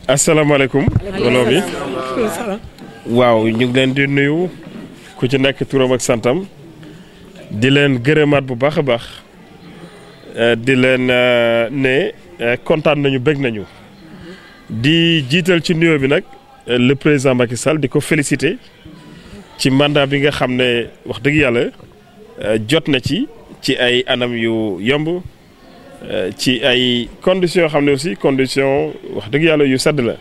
asalaamaaleykum mbooloo mi waaw ñu ngi leen di nuyu ku ci nekk turam ak santam di leen gërëmaat bu baax a baax di leen ne kontaan nañu bëgg nañu di jiital ci nuyoo bi nag le président Macky Sall di ko féliciter ci mandat bi nga xam ne wax dëgg yàlla jot na ci ay anam yu yomb ci ay conditions yoo xam ne aussi condition wax dëgg yàlla yu sedd la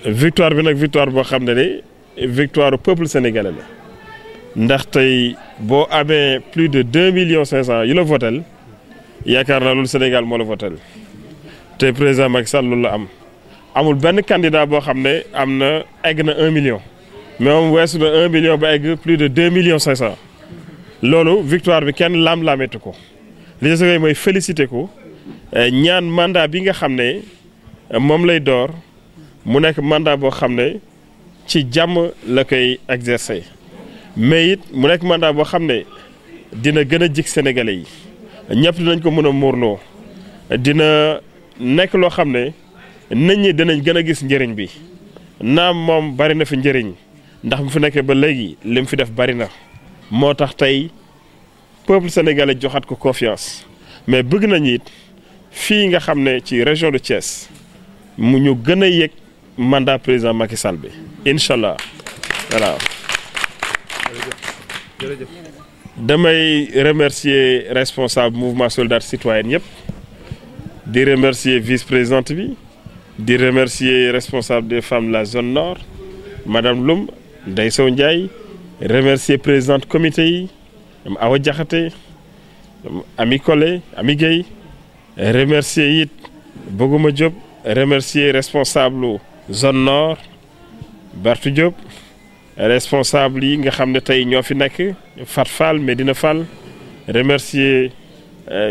victoire bi nag victoire boo xam ne ne victoire peuple sénégalais la ndax tey boo amee plus de 2,5 millions yu la votel yaakaar naa loolu Sénégal moo la votel te président Macky Sall loolu la am amul benn candidat boo xam ne am na egg na 1 million mais moom weesu na 1 million ba egg plus de 2,5 millions loolu victoire bi kenn laam-laametu ko li nga xam mooy félicité ko ñaan mandat bi nga xam ne moom lay door mu nekk mandat boo xam ne ci jàmm la koy exercer mais it mu nekk mandat boo xam ne dina gën a jig sénégalais yi ñëpp dinañ ko mën a muurloo dina nekk loo xam ne nit ñi dinañ gën a gis njëriñ bi naam moom bari na fi njëriñ ndax mu fi nekkee ba léegi lim fi def bari na moo tax tey peuple sénégalais joxaat ko confiance mais bëgg nañu it fii nga xam ne ci région de Thiès mu ñu gën a yëg mandat président Macky Sall bi incha allah voilà. damay remercier responsable mouvement solidarité citoyenne yëpp di remercier vice-présidente bi di remercier responsable des femmes de la zone nord madame Loum Ndeye Sow Ndiaye remercier présidente comité yi Awa Diakhaté Ami Collé Ami Gueye remercier it Bogouma Diop remercier responsable zone nord Bartou Diop responsable yi nga xam ne tey ñoo fi nekk Fat Fall Medina Fall remercier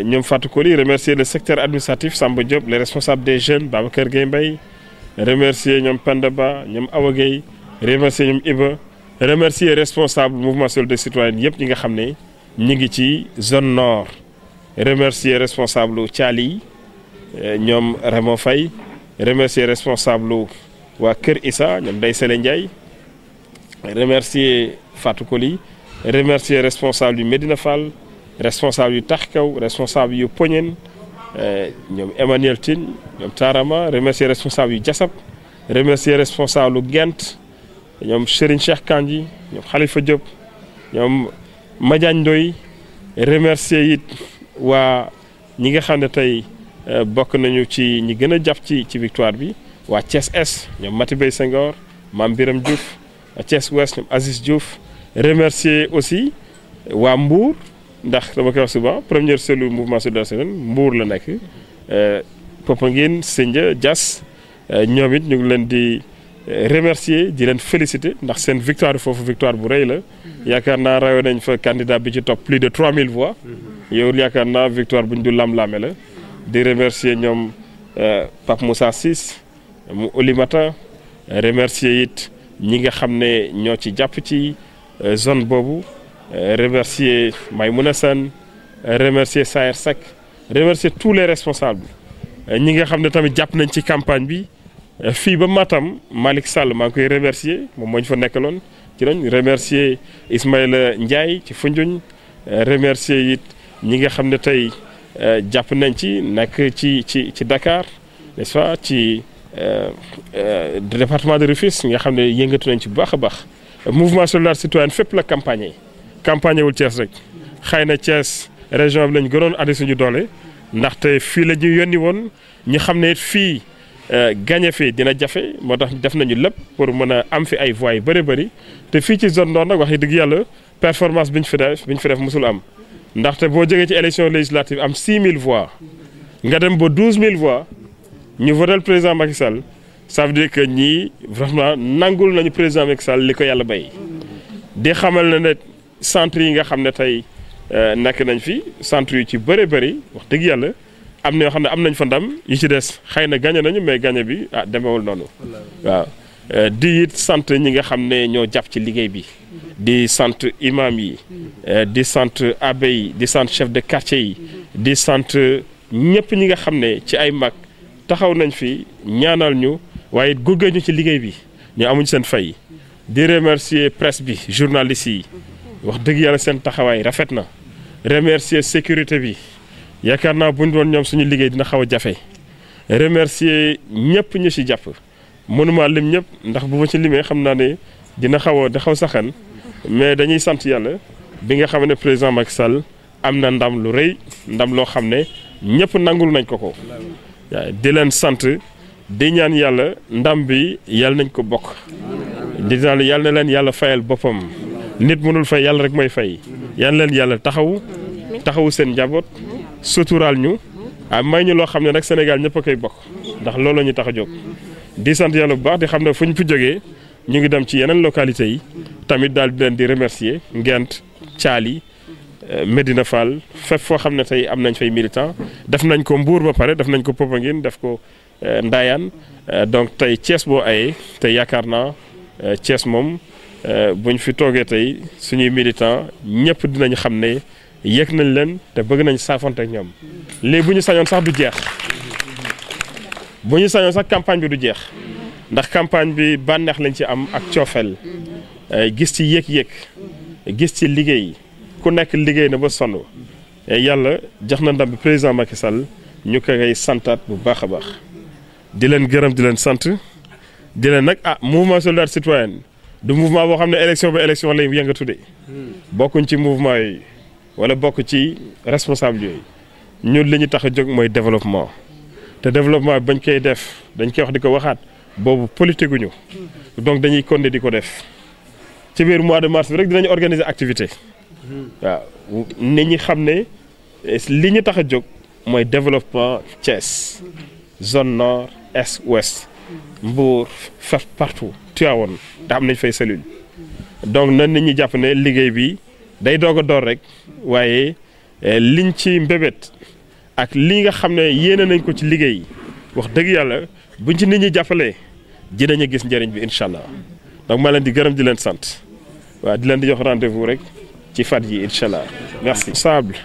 ñoom Fatou Koli remercier le secteur administratif Samba Diop les responsables des jeunes Babacar Gueye Mbaye remercier ñoom Penda Ba ñoom Awa Gueye remercier ñoom Iba remercier responsable mouvement solidarité citoyenne yëpp ñi nga xam ne ñi ngi ci zone nord remercier responsable Thiali ñoom Raymond Faye remercier responsable waa Kër Issa ñoom Ndeye Sele Ndiaye remercier Fatou Koli remercier responsable yu Medina Fall responsable yu Taxkaw responsable yu Poñen ñoom Emmanuel Tine ñoom Tarama remercier responsable yu Diassap remercier responsable yu Gent ñoom Serigne Cheikh Kandji ñoom Khalifa Diop ñoom Madiagne Ndoye remercier it waa ñi nga xam ne tey bokk nañu ci ñi gën a jàpp ci victoire bi waa Thiès Est ñoom Mati Bey Senghor Mame Biram Diouf Thiès Ouest ñoom Aziz Diouf remercier aussi waa Mbour ndax dama koy wax souvent première cellule mouvement solidarité Mbour la nekk Popenguine Sindia Diass ñoom it ñu ngi leen di remercier di leen féliciter ndax seen victoire foofu victoire bu rëy la yaakaar naa rawee nañ fa candidat bi ci topp plus de 3000 voix yow yaakaar naa victoire bu ñu du lam-laame la di remercier ñoom Pape Moussa Ciss mu Olimata remercier it ñi nga xam ne ñoo ci jàpp ci zone boobu remercier Maymouna Sane remercier Saër Seck remercier tous les responsables ñi nga xam ne tamit jàpp nañ ci campagne bi fii ba Matam Malick Sall maa ngi koy remercier moom moo ñu fa nekkaloon ci lañ remercier Ismaïla Ndiaye ci Foundiougne remercier it ñi nga xam ne tey jàpp nañ ci nekk ci Dakar n'est-ce pas ci département de Rufisque nga xam ne yëngatu nañ ci bu baax a baax mouvement solidarité citoyenne fépp la campagne wul Thiès rek xëy na Thiès région bi lañ gënoon addi suñu doole ndaxte fii la ñu yónni woon ñu xam ne fii gagné fi dina jafe moo tax def nañu lépp pour mën a am fi ay voix yu bëri te fii ci zone nord nag wax dëgg yàlla performance bi ñu fi def mosul am ndaxte boo jógee ci élection législative am 6000 voix nga dem ba 12000 voix ñu votel président Macky Sall ça veut dire que ñii vraiment nangul nañu président Macky Sall li ko yàlla bay di xamal na ne centre yi nga xam ne tey nekk nañ fi centre yu ci bëri wax dëgg yàlla am na yoo xam ne am nañ fa ndam yi ci des xëy na gagné nañu mais gagné bi demewul noonu waaw di it sant ñi nga xam ne ñoo jàpp ci liggéey bi di sant imam yi di sant abbé yi di sant chef de quartier yi di sant ñëpp ñi nga xam ne ci ay mag taxaw nañ fi ñaanal ñu waaye gunge ñu ci liggéey bi ñu amuñ seen fay. di remercier presse bi journalistes yi wax dëgg yàlla seen taxawaay rafet na. remercier sécurité bi yaakaar naa bu ñu doon ñoom suñu liggéey dina xaw a jafe. remercier ñëpp ñu ci jàpp mënuma lim ñëpp ndax bu ma ci limee xam naa ne dina xaw a saxan mais dañuy sant yàlla bi nga xam ne président Macky Sall am na ndam lu rëy ndam loo xam ne ñëpp nangul nañ ko ko. di leen sant di ñaan yàlla ndam bi yàlla nañ ko bokk. di naan yàlla na leen yàlla fayal boppam nit mënul fay yàlla rek mooy fay yàlla leen yàlla taxawu seen njaboot suturaal ñu. may ñu loo xam ne nag Sénégal ñëpp a koy bokk ndax loolu la ñu tax a jóg di sant yàlla bu baax di xam ne fu ñu fi jógee ñu ngi dem ci yeneen localités yi tamit daal di leen di remercier Ngent Thiali Medina Fall fépp foo xam ne tey am nañ fay militant def nañ ko Mbour ba pare def nañ ko Popenguine def ko Ndayane donc tey Thiès boo ayee te yaakaar naa Thiès moom buñ fi toogee tey suñuy militant ñëpp dinañ xam ne yëg nañ leen te bëgg nañ saafante ak ñoom lii bu ñu sañoon sax du jeex bu ñu sañoon sax campagne bi du jeex ndax campagne bi bànneex lañ ci am ak coofeel gis ci yëg-yëg gis ci liggéey ku nekk liggéey na ba sonn yàlla jox na ndam bi président Macky Sall ñu koy santaat bu baax a baax di leen gërëm di leen sant di leen nag mouvement solidarité citoyenne du mouvement boo xam ne élection ba élection lay yëngatu de bokkuñ ci mouvement yooyu wala bokk ci responsable yooyu ñun li ñu tax a jóg mooy développement te développement bañ koy def dañ koy wax di ko waxaat boobu politique gu ñu donc dañuy continuer di ko def ci biir mois de mars bi rek dinañ organiser activité waaw nit ñi xam ne li ñu tax a jóg mooy développement Thiès zone nord est ouest Mbour fépp partout Tivaouane te am nañ fay cellule donc nan nit ñi jàpp ne liggéey bi day doog a door rek waaye liñ ci mbébét ak li nga xam ne yéene nañ ko ci liggéey wax dëgg yàlla buñ ci nit ñi jàppalee dinañu gis njëriñ bi incha allah donc maa leen di gërëm di leen sant waaw di leen di jox rendez-vous rek ci fat yi incha allah merci. Responsable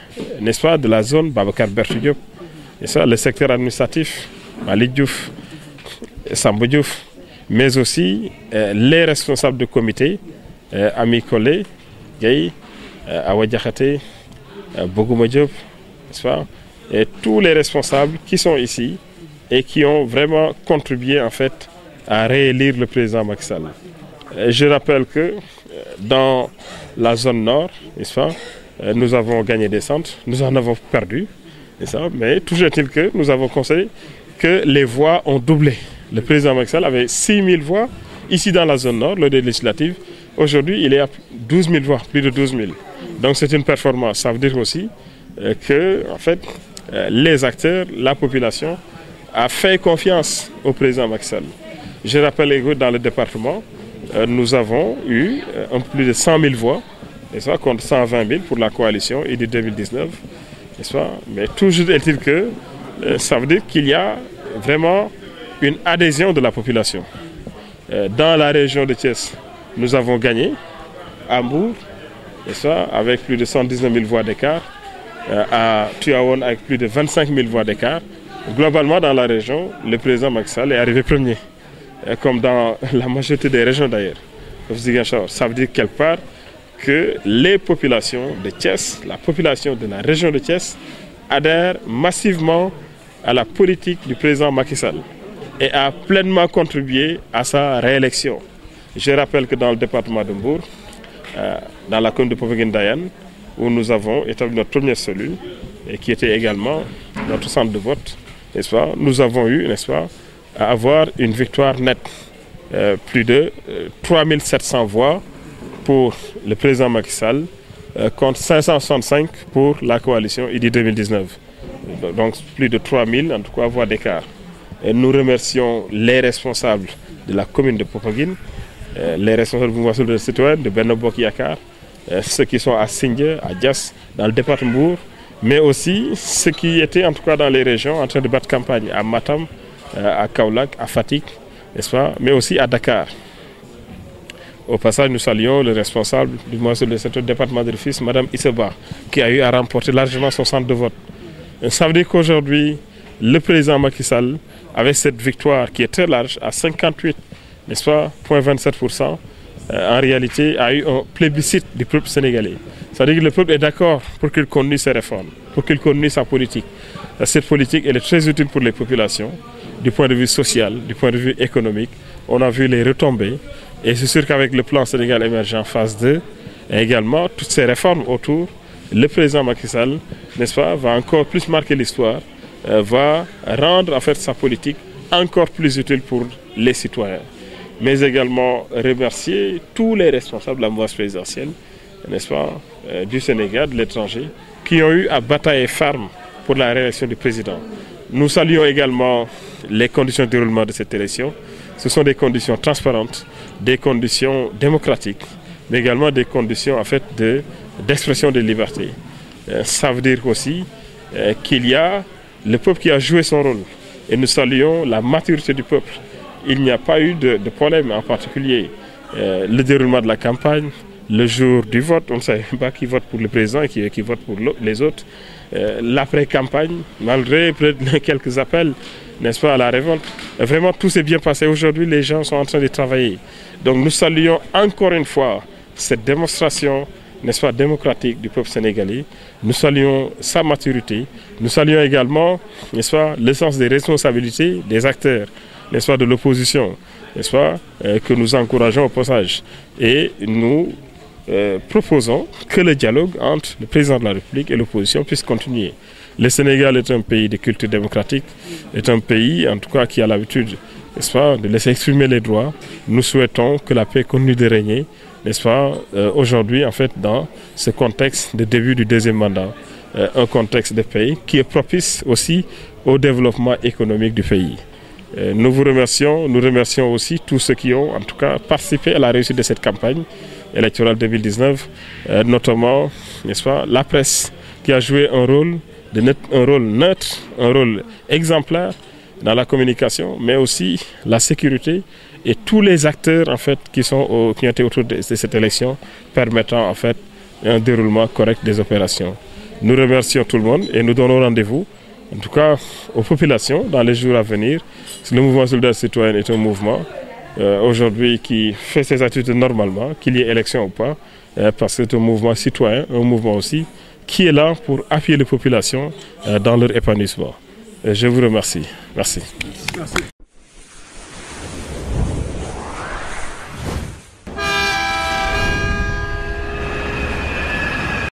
n'est-ce pas de la zone Babacar Bertou Diop n'est-ce pas le secteur administratif Malick Diouf Samba Diouf mais aussi les responsables de comité Ami Collé Guèye Awa Diakhaté Bogouma Diop n'est-ce pas et tous les responsables qui sont ici et qui ont vraiment contribué en fait à réélire le président Macky Sall. Je rappelle que dans la zone nord, n'est-ce pas, nous avons gagné des centres, nous en avons perdu, n'est-ce pas, mais toujours est-il que nous avons constaté que les voix ont doublé. Le président Macky Sall avait 6 000 voix ici dans la zone nord, lors des législatives. Aujourd'hui, il est à 12 000 voix, plus de 12 000. Donc c'est une performance. Ça veut dire aussi que, en fait, les acteurs, la population a fait confiance au président Macky Sall. Je rappelle que dans le département, nous avons eu un peu plus de 100 000 voix, n'est-ce pas, contre 120 000 pour la coalition et de 2019, n'est-ce pas? Mais toujours est-il que ça veut dire qu'il y a vraiment une adhésion de la population. Dans la région de Thiès, nous avons gagné à Mbour, n'est-ce pas, avec plus de 119 000 voix d'écart, à Tivaouane avec plus de 25 000 voix d'écart. Globalement, dans la région, le président Macky Sall est arrivé premier, comme dans la majorité des régions d'ailleurs. Ça veut dire quelque part que les populations de Thiès, la population de la région de Thiès, adhèrent massivement à la politique du président Macky Sall et a pleinement contribué à sa réélection. Je rappelle que dans le département de Mbour, dans la commune de Popenguine-Ndayane, où nous avons établi notre première cellule et qui était également notre centre de vote, n'est-ce pas, nous avons eu, n'est-ce pas, à avoir une victoire nette, plus de 3700 voix pour le président Macky Sall, contre 565 pour la coalition IDI 2019. Donc plus de 3000 en tout cas voix d'écart. Et nous remercions les responsables de la commune de Popenguine, les responsables du mouvement de citoyens de Benno Bokk Yakaar, ceux qui sont à Sindia, à Diass, dans le département de Mbour, mais aussi ceux qui étaient en tout cas dans les régions en train de battre campagne à Matam, à Kaolack, à Fatick, n'est-ce pas, mais aussi à Dakar. Au passage, nous saluons le responsable du mouvement de ce département de Rufisque, Madame Isseba, qui a eu à remporter largement son centre de vote. Ça veut dire qu'aujourd'hui, le président Macky Sall, avec cette victoire qui est très large, à 58, n'est-ce pas, 0,27%, en réalité, a eu un plébiscite du peuple sénégalais. Ça veut dire que le peuple est d'accord pour qu'il continue ses réformes, pour qu'il continue sa politique. Cette politique, elle est très utile pour les populations, du point de vue social, du point de vue économique. On a vu les retombées. Et c'est sûr qu'avec le plan Sénégal émergent phase 2, et également toutes ces réformes autour, le président Macky Sall, n'est-ce pas, va encore plus marquer l'histoire, va rendre en fait sa politique encore plus utile pour les citoyens. Mais également remercier tous les responsables de la mouvance présidentielle, n'est-ce pas, du Sénégal, de l'étranger, qui ont eu à batailler ferme pour la réélection du président. Nous saluons également les conditions de déroulement de cette élection. Ce sont des conditions transparentes, des conditions démocratiques, mais également des conditions en fait d'expression des libertés. Ça veut dire aussi qu'il y a le peuple qui a joué son rôle. Et nous saluons la maturité du peuple. Il n'y a pas eu de problème, en particulier le déroulement de la campagne, le jour du vote, on ne savait pas qui vote pour le président et qui vote pour les autres. L'après-campagne, malgré quelques appels, n'est-ce pas, à la révolte, vraiment tout s'est bien passé. Aujourd'hui, les gens sont en train de travailler. Donc nous saluons encore une fois cette démonstration, n'est-ce pas, démocratique du peuple sénégalais. Nous saluons sa maturité. Nous saluons également, n'est-ce pas, le sens des responsabilités des acteurs, n'est-ce pas, de l'opposition, n'est-ce pas, que nous encourageons au passage. Et nous proposons que le dialogue entre le président de la République et l'opposition puisse continuer. Le Sénégal est un pays de culture démocratique, est un pays en tout cas qui a l'habitude, n'est-ce pas, de laisser exprimer les droits. Nous souhaitons que la paix continue de régner, n'est-ce pas, aujourd'hui en fait dans ce contexte de début du deuxième mandat, un contexte de paix qui est propice aussi au développement économique du pays. Nous vous remercions, nous remercions aussi tous ceux qui ont en tout cas participé à la réussite de cette campagne électorale 2019, notamment, n'est-ce pas, la presse qui a joué un rôle neutre, un rôle exemplaire dans la communication, mais aussi la sécurité et tous les acteurs en fait qui ont été autour de cette élection, permettant en fait un déroulement correct des opérations. Nous remercions tout le monde et nous donnons rendez-vous, en tout cas aux populations, dans les jours à venir. Le mouvement Solidarité Citoyenne est un mouvement aujourd'hui qui fait ses activités normalement, qu'il y ait élection ou pas, parce que c'est un mouvement citoyen, un mouvement aussi qui est là pour appuyer les populations dans leur épanouissement. Je vous remercie. Merci.